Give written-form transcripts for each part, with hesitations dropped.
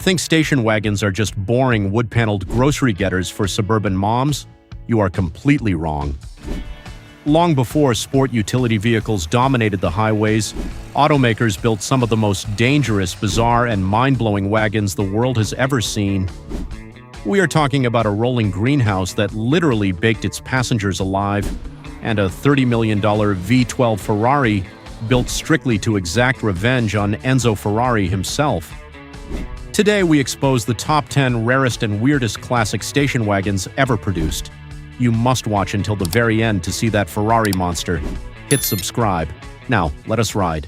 think station wagons are just boring wood-paneled grocery getters for suburban moms? You are completely wrong. Long before sport utility vehicles dominated the highways, automakers built some of the most dangerous, bizarre, and mind-blowing wagons the world has ever seen. We are talking about a rolling greenhouse that literally baked its passengers alive, and a $30 million V12 Ferrari built strictly to exact revenge on Enzo Ferrari himself. Today, we expose the top 10 rarest and weirdest classic station wagons ever produced. You must watch until the very end to see that Ferrari monster. Hit subscribe. Now, let us ride.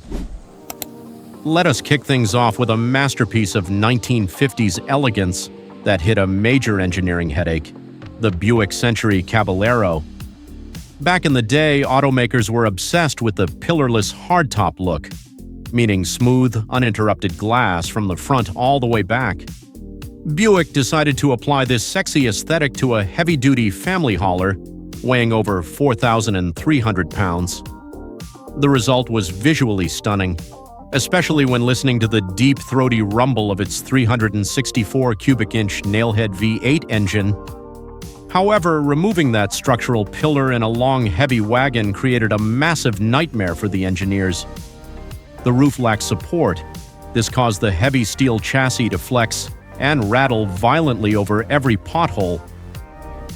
Let us kick things off with a masterpiece of 1950s elegance that hit a major engineering headache: the Buick Century Caballero. Back in the day, automakers were obsessed with the pillarless hardtop look, meaning smooth, uninterrupted glass from the front all the way back. Buick decided to apply this sexy aesthetic to a heavy-duty family hauler weighing over 4,300 pounds. The result was visually stunning, especially when listening to the deep, throaty rumble of its 364 cubic inch nailhead V8 engine. However, removing that structural pillar in a long, heavy wagon created a massive nightmare for the engineers. The roof lacked support. This caused the heavy steel chassis to flex and rattle violently over every pothole.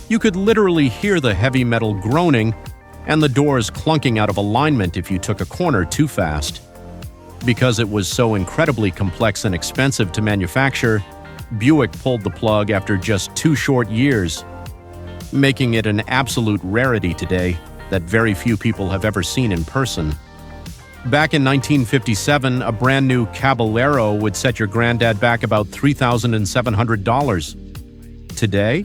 You could literally hear the heavy metal groaning and the doors clunking out of alignment if you took a corner too fast. Because it was so incredibly complex and expensive to manufacture, Buick pulled the plug after just 2 short years, making it an absolute rarity today that very few people have ever seen in person. Back in 1957, a brand new Caballero would set your granddad back about $3,700. Today,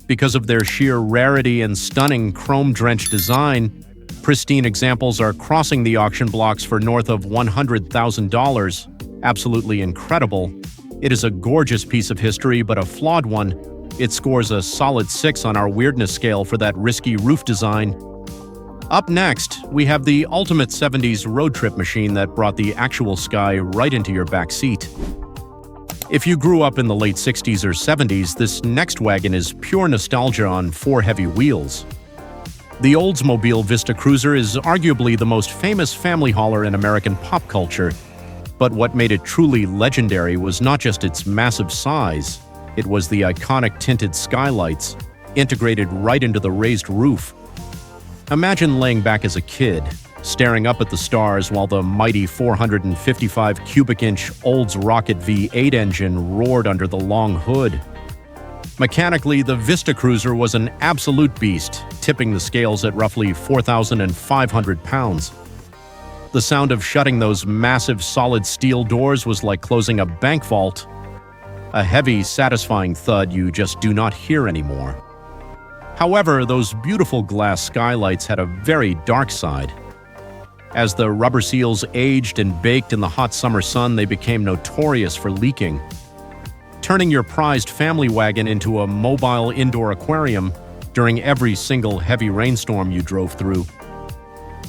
because of their sheer rarity and stunning chrome-drenched design, pristine examples are crossing the auction blocks for north of $100,000. Absolutely incredible. It is a gorgeous piece of history, but a flawed one. It scores a solid 6 on our weirdness scale for that risky roof design. Up next, we have the ultimate 70s road trip machine that brought the actual sky right into your back seat. If you grew up in the late 60s or 70s, this next wagon is pure nostalgia on 4 heavy wheels. The Oldsmobile Vista Cruiser is arguably the most famous family hauler in American pop culture. But what made it truly legendary was not just its massive size, it was the iconic tinted skylights, integrated right into the raised roof. Imagine laying back as a kid, staring up at the stars while the mighty 455 cubic inch Olds Rocket V8 engine roared under the long hood. Mechanically, the Vista Cruiser was an absolute beast, tipping the scales at roughly 4,500 pounds. The sound of shutting those massive solid steel doors was like closing a bank vault. A heavy, satisfying thud you just do not hear anymore. However, those beautiful glass skylights had a very dark side. As the rubber seals aged and baked in the hot summer sun, they became notorious for leaking, turning your prized family wagon into a mobile indoor aquarium during every single heavy rainstorm you drove through.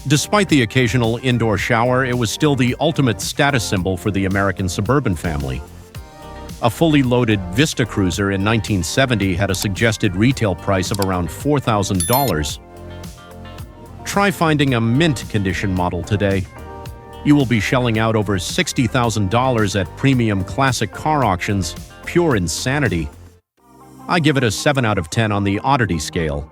Despite the occasional indoor shower, it was still the ultimate status symbol for the American suburban family. A fully loaded Vista Cruiser in 1970 had a suggested retail price of around $4,000. Try finding a mint condition model today. You will be shelling out over $60,000 at premium classic car auctions. Pure insanity. I give it a 7 out of 10 on the oddity scale.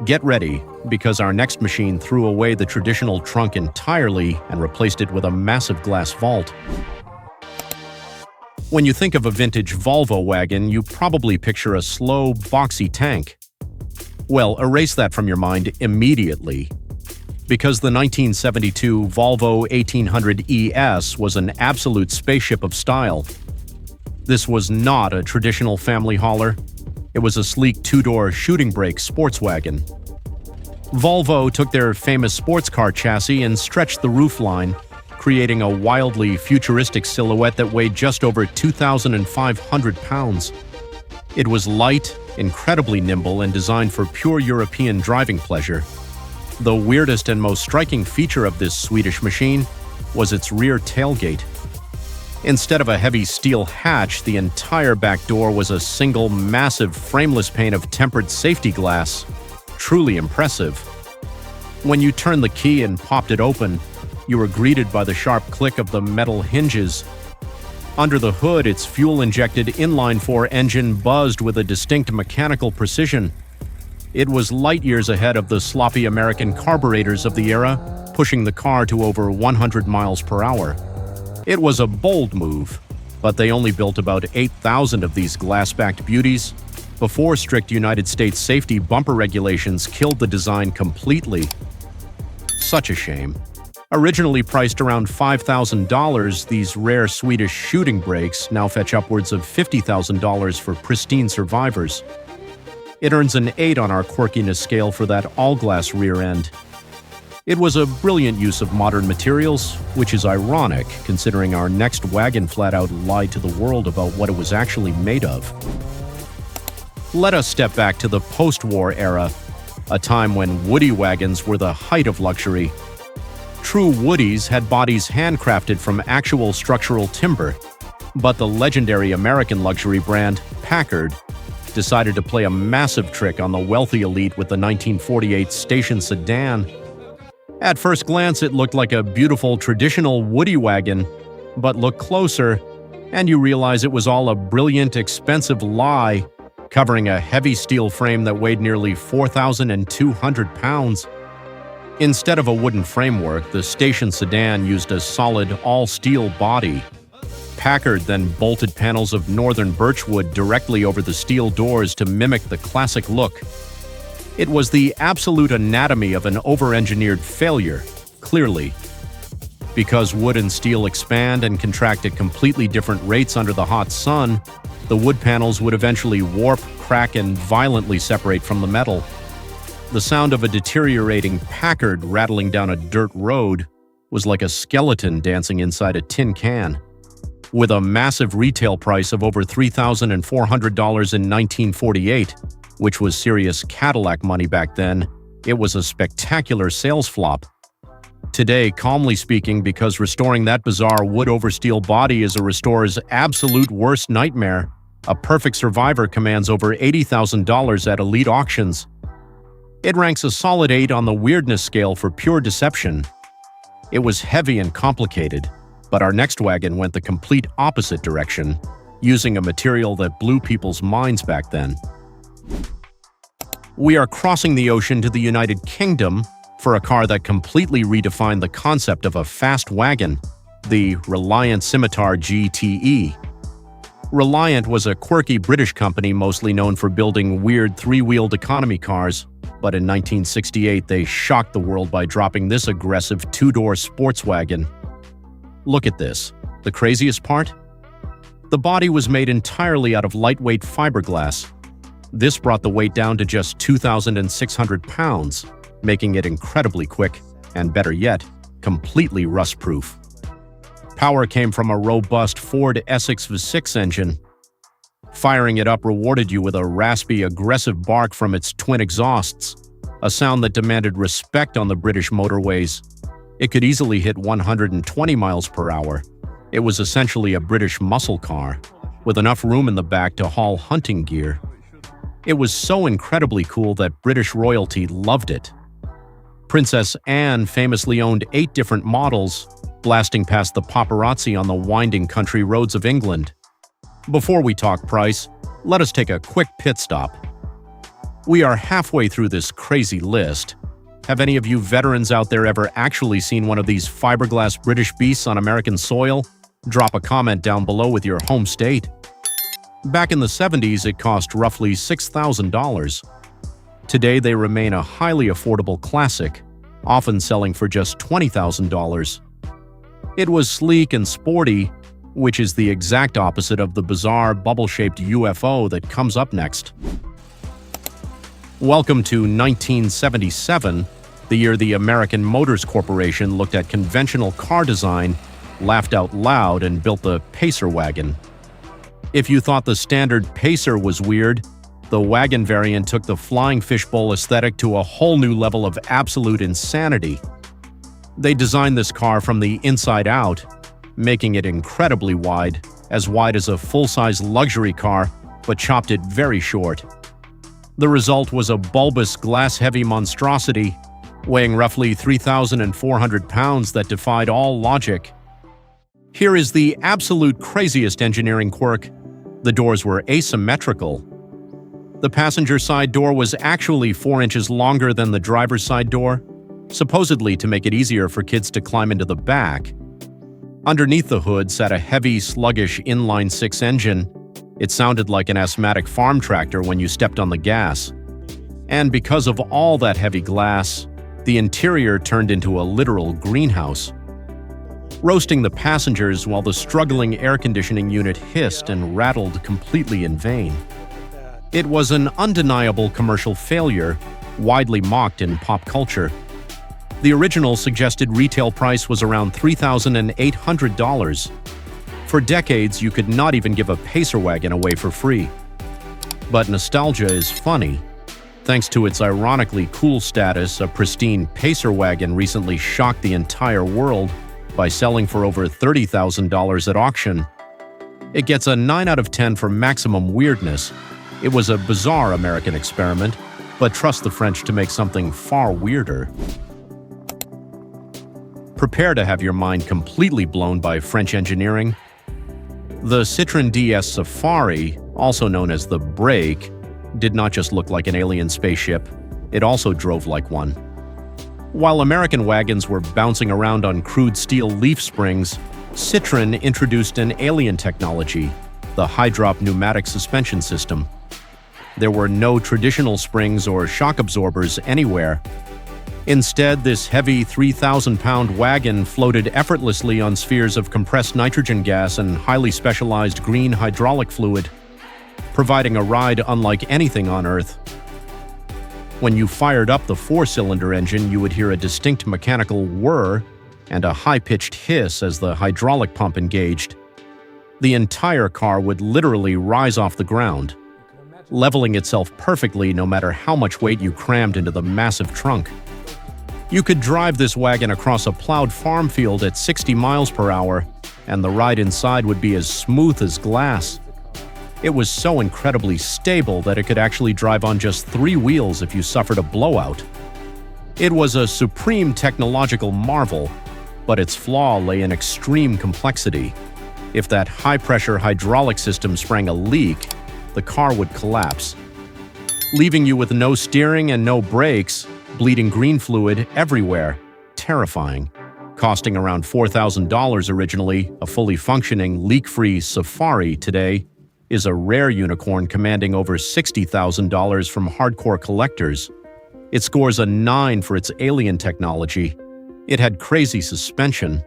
Get ready, because our next machine threw away the traditional trunk entirely and replaced it with a massive glass vault. When you think of a vintage Volvo wagon, you probably picture a slow, boxy tank. Well, erase that from your mind immediately, because the 1972 Volvo 1800 ES was an absolute spaceship of style. This was not a traditional family hauler. It was a sleek 2-door shooting brake sports wagon. Volvo took their famous sports car chassis and stretched the roofline, creating a wildly futuristic silhouette that weighed just over 2,500 pounds. It was light, incredibly nimble, and designed for pure European driving pleasure. The weirdest and most striking feature of this Swedish machine was its rear tailgate. Instead of a heavy steel hatch, the entire back door was a single massive frameless pane of tempered safety glass. Truly impressive. When you turned the key and popped it open, you were greeted by the sharp click of the metal hinges. Under the hood, its fuel-injected inline-4 engine buzzed with a distinct mechanical precision. It was light years ahead of the sloppy American carburetors of the era, pushing the car to over 100 miles per hour. It was a bold move, but they only built about 8,000 of these glass-backed beauties before strict United States safety bumper regulations killed the design completely. Such a shame. Originally priced around $5,000, these rare Swedish shooting brakes now fetch upwards of $50,000 for pristine survivors. It earns an 8 on our quirkiness scale for that all-glass rear end. It was a brilliant use of modern materials, which is ironic considering our next wagon flat-out lied to the world about what it was actually made of. Let us step back to the post-war era, a time when woody wagons were the height of luxury. True woodies had bodies handcrafted from actual structural timber, but the legendary American luxury brand, Packard, decided to play a massive trick on the wealthy elite with the 1948 station sedan. At first glance, it looked like a beautiful traditional woody wagon, but look closer, and you realize it was all a brilliant, expensive lie, covering a heavy steel frame that weighed nearly 4,200 pounds. Instead of a wooden framework, the station sedan used a solid, all-steel body. Packard then bolted panels of northern birchwood directly over the steel doors to mimic the classic look. It was the absolute anatomy of an over-engineered failure, clearly. Because wood and steel expand and contract at completely different rates under the hot sun, the wood panels would eventually warp, crack, and violently separate from the metal. The sound of a deteriorating Packard rattling down a dirt road was like a skeleton dancing inside a tin can. With a massive retail price of over $3,400 in 1948, which was serious Cadillac money back then, it was a spectacular sales flop. Today, calmly speaking, because restoring that bizarre wood-over-steel body is a restorer's absolute worst nightmare, a perfect survivor commands over $80,000 at elite auctions. It ranks a solid 8 on the weirdness scale for pure deception. It was heavy and complicated, but our next wagon went the complete opposite direction, using a material that blew people's minds back then. We are crossing the ocean to the United Kingdom for a car that completely redefined the concept of a fast wagon, the Reliant Scimitar GTE. Reliant was a quirky British company mostly known for building weird three-wheeled economy cars, but in 1968 they shocked the world by dropping this aggressive two-door sports wagon. Look at this. The craziest part? The body was made entirely out of lightweight fiberglass. This brought the weight down to just 2,600 pounds, making it incredibly quick, and better yet, completely rust-proof. Power came from a robust Ford Essex V6 engine. Firing it up rewarded you with a raspy, aggressive bark from its twin exhausts, a sound that demanded respect on the British motorways. It could easily hit 120 miles per hour. It was essentially a British muscle car, with enough room in the back to haul hunting gear. It was so incredibly cool that British royalty loved it. Princess Anne famously owned 8 different models, blasting past the paparazzi on the winding country roads of England. Before we talk price, let us take a quick pit stop. We are halfway through this crazy list. Have any of you veterans out there ever actually seen one of these fiberglass British beasts on American soil? Drop a comment down below with your home state. Back in the 70s, it cost roughly $6,000. Today, they remain a highly affordable classic, often selling for just $20,000. It was sleek and sporty, which is the exact opposite of the bizarre bubble-shaped UFO that comes up next. Welcome to 1977, the year the American Motors Corporation looked at conventional car design, laughed out loud, and built the Pacer wagon. If you thought the standard Pacer was weird, the wagon variant took the flying fishbowl aesthetic to a whole new level of absolute insanity. They designed this car from the inside out, making it incredibly wide as a full-size luxury car, but chopped it very short. The result was a bulbous, glass-heavy monstrosity weighing roughly 3,400 pounds that defied all logic. Here is the absolute craziest engineering quirk. The doors were asymmetrical. The passenger side door was actually 4 inches longer than the driver's side door, supposedly to make it easier for kids to climb into the back. Underneath the hood sat a heavy, sluggish inline-six engine. It sounded like an asthmatic farm tractor when you stepped on the gas. And because of all that heavy glass, the interior turned into a literal greenhouse, roasting the passengers while the struggling air conditioning unit hissed and rattled completely in vain. It was an undeniable commercial failure, widely mocked in pop culture. The original suggested retail price was around $3,800. For decades, you could not even give a Pacer wagon away for free. But nostalgia is funny. Thanks to its ironically cool status, a pristine Pacer wagon recently shocked the entire world by selling for over $30,000 at auction. It gets a 9 out of 10 for maximum weirdness. It was a bizarre American experiment, but trust the French to make something far weirder. Prepare to have your mind completely blown by French engineering. The Citroën DS Safari, also known as the Break, did not just look like an alien spaceship, it also drove like one. While American wagons were bouncing around on crude steel leaf springs, Citroën introduced an alien technology, the high-drop pneumatic suspension system. There were no traditional springs or shock absorbers anywhere. Instead, this heavy 3,000-pound wagon floated effortlessly on spheres of compressed nitrogen gas and highly specialized green hydraulic fluid, providing a ride unlike anything on Earth. When you fired up the 4-cylinder engine, you would hear a distinct mechanical whir and a high-pitched hiss as the hydraulic pump engaged. The entire car would literally rise off the ground, leveling itself perfectly no matter how much weight you crammed into the massive trunk. You could drive this wagon across a plowed farm field at 60 miles per hour, and the ride inside would be as smooth as glass. It was so incredibly stable that it could actually drive on just 3 wheels if you suffered a blowout. It was a supreme technological marvel, but its flaw lay in extreme complexity. If that high-pressure hydraulic system sprang a leak, the car would collapse, leaving you with no steering and no brakes, bleeding green fluid everywhere. Terrifying. Costing around $4,000 originally, a fully functioning, leak-free Safari today is a rare unicorn commanding over $60,000 from hardcore collectors. It scores a 9 for its alien technology. It had crazy suspension,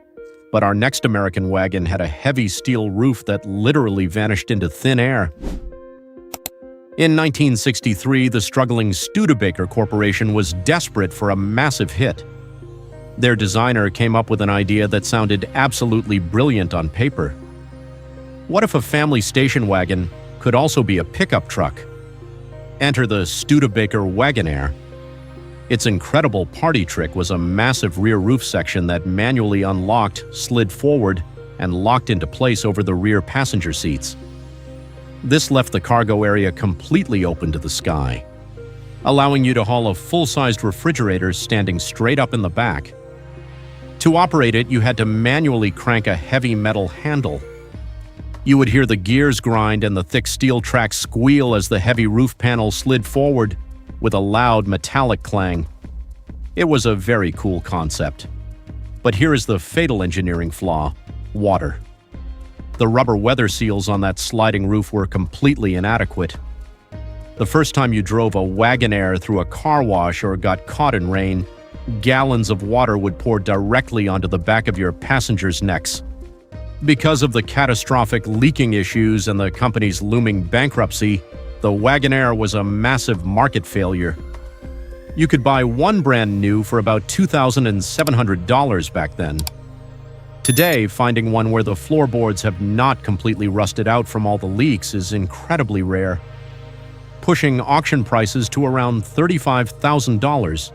but our next American wagon had a heavy steel roof that literally vanished into thin air. In 1963, the struggling Studebaker Corporation was desperate for a massive hit. Their designer came up with an idea that sounded absolutely brilliant on paper. What if a family station wagon could also be a pickup truck? Enter the Studebaker Wagonaire. Its incredible party trick was a massive rear roof section that manually unlocked, slid forward, and locked into place over the rear passenger seats. This left the cargo area completely open to the sky, allowing you to haul a full-sized refrigerator standing straight up in the back. To operate it, you had to manually crank a heavy metal handle. You would hear the gears grind and the thick steel track squeal as the heavy roof panel slid forward with a loud metallic clang. It was a very cool concept. But here is the fatal engineering flaw: water. The rubber weather seals on that sliding roof were completely inadequate. The first time you drove a Wagonaire through a car wash or got caught in rain, gallons of water would pour directly onto the back of your passengers' necks. Because of the catastrophic leaking issues and the company's looming bankruptcy, the Wagonaire was a massive market failure. You could buy one brand new for about $2,700 back then. Today, finding one where the floorboards have not completely rusted out from all the leaks is incredibly rare, pushing auction prices to around $35,000.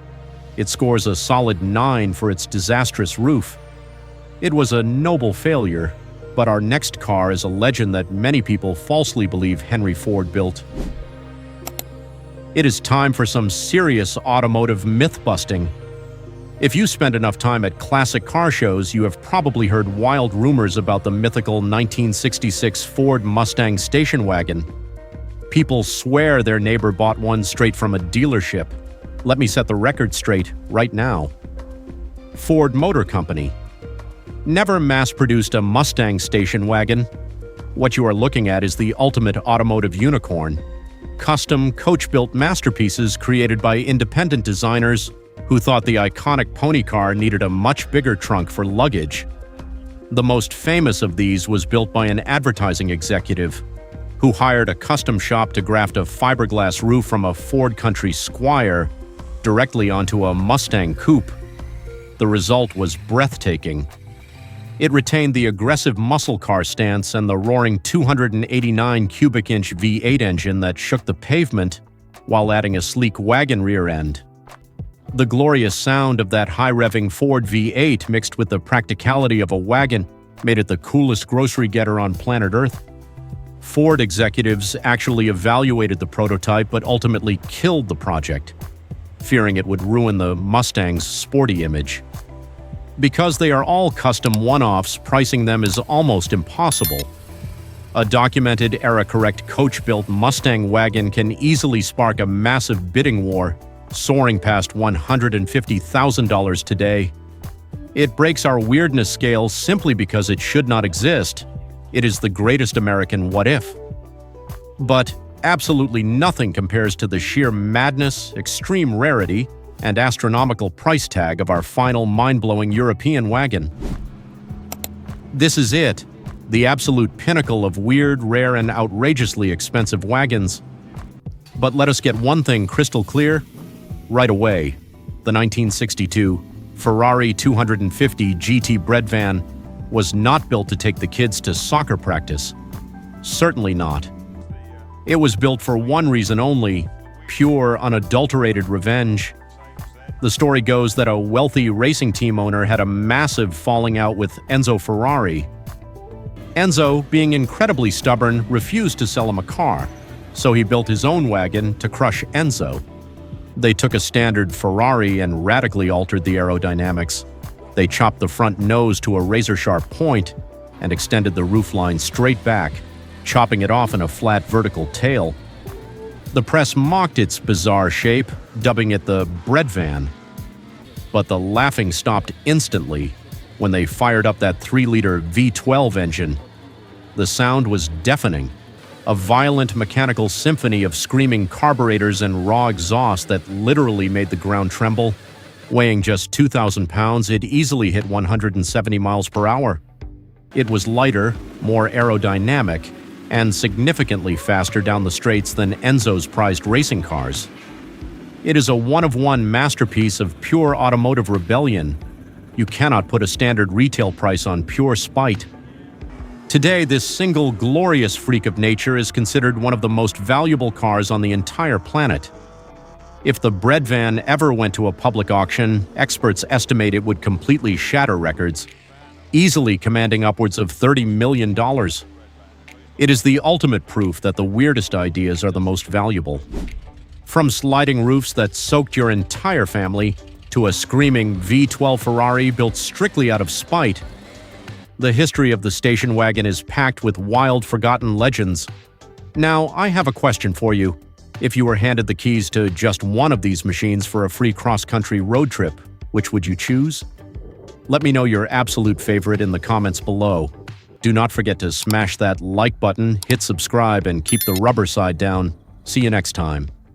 It scores a solid 9 for its disastrous roof. It was a noble failure, but our next car is a legend that many people falsely believe Henry Ford built. It is time for some serious automotive myth-busting. If you spend enough time at classic car shows, you have probably heard wild rumors about the mythical 1966 Ford Mustang station wagon. People swear their neighbor bought one straight from a dealership. Let me set the record straight right now. Ford Motor Company never mass-produced a Mustang station wagon. What you are looking at is the ultimate automotive unicorn. Custom, coach-built masterpieces created by independent designers who thought the iconic pony car needed a much bigger trunk for luggage. The most famous of these was built by an advertising executive who hired a custom shop to graft a fiberglass roof from a Ford Country Squire directly onto a Mustang coupe. The result was breathtaking. It retained the aggressive muscle car stance and the roaring 289 cubic inch V8 engine that shook the pavement while adding a sleek wagon rear end. The glorious sound of that high-revving Ford V8 mixed with the practicality of a wagon made it the coolest grocery getter on planet Earth. Ford executives actually evaluated the prototype but ultimately killed the project, fearing it would ruin the Mustang's sporty image. Because they are all custom one-offs, pricing them is almost impossible. A documented era-correct coach-built Mustang wagon can easily spark a massive bidding war, soaring past $150,000 today. It breaks our weirdness scale simply because it should not exist. It is the greatest American what-if. But absolutely nothing compares to the sheer madness, extreme rarity, and astronomical price tag of our final mind-blowing European wagon. This is it, the absolute pinnacle of weird, rare, and outrageously expensive wagons. But let us get one thing crystal clear right away. The 1962 Ferrari 250 GT bread van was not built to take the kids to soccer practice. Certainly not. It was built for one reason only: pure, unadulterated revenge. The story goes that a wealthy racing team owner had a massive falling out with Enzo Ferrari. Enzo, being incredibly stubborn, refused to sell him a car, so he built his own wagon to crush Enzo. They took a standard Ferrari and radically altered the aerodynamics. They chopped the front nose to a razor-sharp point and extended the roofline straight back, chopping it off in a flat vertical tail. The press mocked its bizarre shape, dubbing it the bread van. But the laughing stopped instantly when they fired up that 3-liter V12 engine. The sound was deafening, a violent mechanical symphony of screaming carburetors and raw exhaust that literally made the ground tremble. Weighing just 2,000 pounds, it easily hit 170 miles per hour. It was lighter, more aerodynamic, and significantly faster down the straights than Enzo's prized racing cars. It is a one-of-one masterpiece of pure automotive rebellion. You cannot put a standard retail price on pure spite. Today, this single glorious freak of nature is considered one of the most valuable cars on the entire planet. If the bread van ever went to a public auction, experts estimate it would completely shatter records, easily commanding upwards of $30 million. It is the ultimate proof that the weirdest ideas are the most valuable. From sliding roofs that soaked your entire family to a screaming V12 Ferrari built strictly out of spite, the history of the station wagon is packed with wild, forgotten legends. Now, I have a question for you. If you were handed the keys to just one of these machines for a free cross-country road trip, which would you choose? Let me know your absolute favorite in the comments below. Do not forget to smash that like button, hit subscribe, and keep the rubber side down. See you next time.